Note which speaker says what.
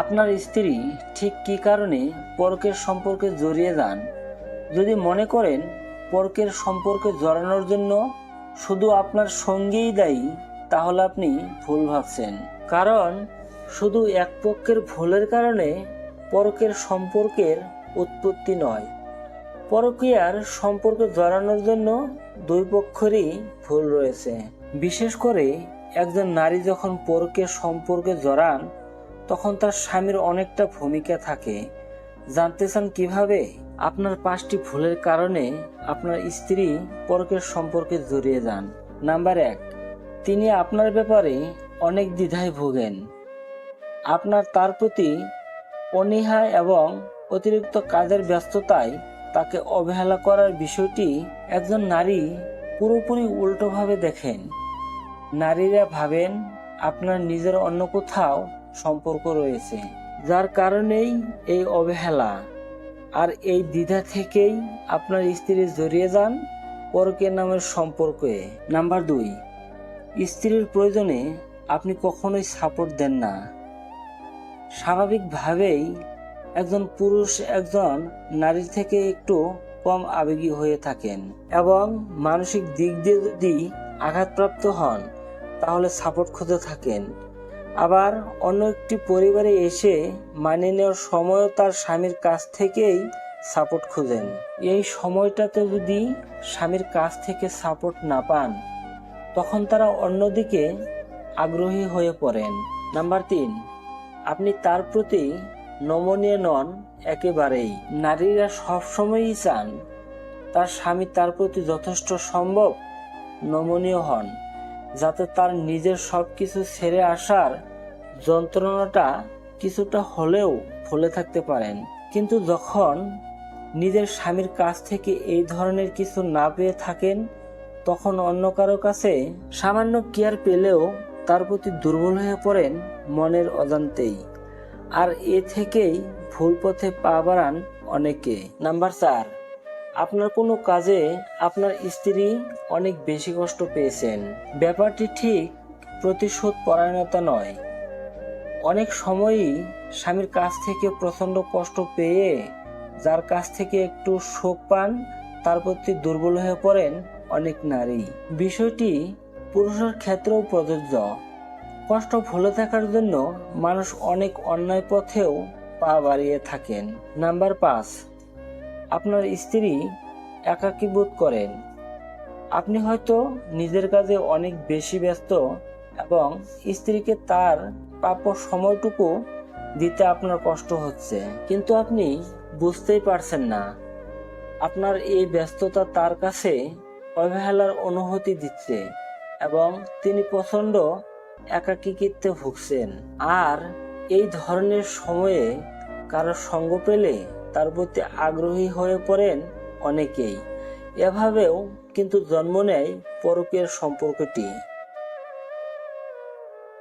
Speaker 1: আপনার স্ত্রী ঠিক কী কারণে পরকের সম্পর্কে জড়িয়ে যান? যদি মনে করেন পরকের সম্পর্কে জড়ানোর জন্য শুধু আপনার সঙ্গীই দায়ী, তাহলে আপনি ভুল ভাবছেন। কারণ শুধু এক পক্ষের ভুলের কারণে পরকের সম্পর্কের উৎপত্তি নয়। পরকীয়ার সম্পর্কে জড়ানোর জন্য দুই পক্ষেরই ভুল রয়েছে। বিশেষ করে একজন নারী যখন পরকের সম্পর্কে জড়ান, তখন তার স্বামীর অনেকটা ভূমিকা থাকে। জানতে চান কিভাবে? আপনার 5টি ভুলের কারণে আপনার স্ত্রী পরকের সম্পর্কে জড়িয়ে যান। নাম্বার 1, তিনি আপনার ব্যাপারে অনেক দ্বিধায় ভোগেন। আপনার তার প্রতি অনীহা এবং অতিরিক্ত কাজের ব্যস্ততায় তাকে অবহেলা করার বিষয়টি একজন নারী পুরোপুরি উল্টোভাবে দেখেন। নারীরা ভাবেন আপনার নিজের অন্য কোথাও সম্পর্ক রয়েছে, যার কারণেই এই অবহেলা আর এই দ্বিধা থেকেই আপনার স্ত্রী জড়িয়ে যান পরকীয়া নামের সম্পর্কে। নাম্বার 2, স্ত্রীর প্রয়োজনে আপনি কখনোই সাপোর্ট দেন না। স্বাভাবিকভাবেই একজন পুরুষ একজন নারীর থেকে একটু কম আবেগী হয়ে থাকেন এবং মানসিক দিক দিয়ে যদি আঘাতপ্রাপ্ত হন তাহলে সাপোর্ট খুঁজে থাকেন। আবার অন্য একটি পরিবারে এসে মানিয়ে নেওয়ার সময়ও তার স্বামীর কাছ থেকেই সাপোর্ট খুঁজেন। এই সময়টাতে যদি স্বামীর কাছ থেকে সাপোর্ট না পান, তখন তারা অন্যদিকে আগ্রহী হয়ে পড়েন। নাম্বার 3, আপনি তার প্রতি নমনীয় নন একেবারেই। নারীরা সবসময়ই চান তার স্বামী তার প্রতি যথেষ্ট সম্ভব নমনীয় হন, যাতে তার নিজের সবকিছু ছেড়ে আসার যন্ত্রণাটা কিছুটা হলেও ভুলে থাকতে পারেন। কিন্তু যখন নিজের স্বামীর কাছ থেকে এই ধরনের কিছু না পেয়ে থাকেন, তখন অন্য কারো কাছে সামান্য কেয়ার পেলেও তার প্রতি দুর্বল হয়ে পড়েন মনের অজান্তেই। আর এ থেকেই ভুল পথে পা বাড়ান অনেকে। নাম্বার 4, আপনার কোনো কাজে আপনার স্ত্রী অনেক বেশি কষ্ট পেয়েছেন। ব্যাপারটি ঠিক প্রতিশোধ পরায়ণতা নয়। অনেক সময়ই স্বামীর কাছ থেকে প্রচণ্ড কষ্ট পেয়ে যার কাছ থেকে একটু সুখ পান, তার প্রতি দুর্বল হয়ে পড়েন অনেক নারী। বিষয়টি পুরুষের ক্ষেত্রেও প্রযোজ্য। কষ্ট ভুলে থাকার জন্য মানুষ অনেক অন্যায় পথেও পা বাড়িয়ে থাকেন। নাম্বার 5, আপনার স্ত্রী একাকী বোধ করেন। আপনি হয়তো নিজের কাজে অনেক বেশি ব্যস্ত এবং স্ত্রীকে তার প্রাপ্য সময়টুকু দিতে আপনার কষ্ট হচ্ছে, কিন্তু আপনি বুঝতেই পারছেন না। আপনার এই ব্যস্ততা তার কাছে অবহেলার অনুভূতি দিচ্ছে এবং তিনি প্রচণ্ড একাকিত্বে ভুগছেন। আর এই ধরনের সময়ে কারো সঙ্গ পেলে তার প্রতি আগ্রহী হয়ে পড়েন অনেকেই। এভাবেও কিন্তু জন্ম নেয় পরকীয়ার সম্পর্কটি।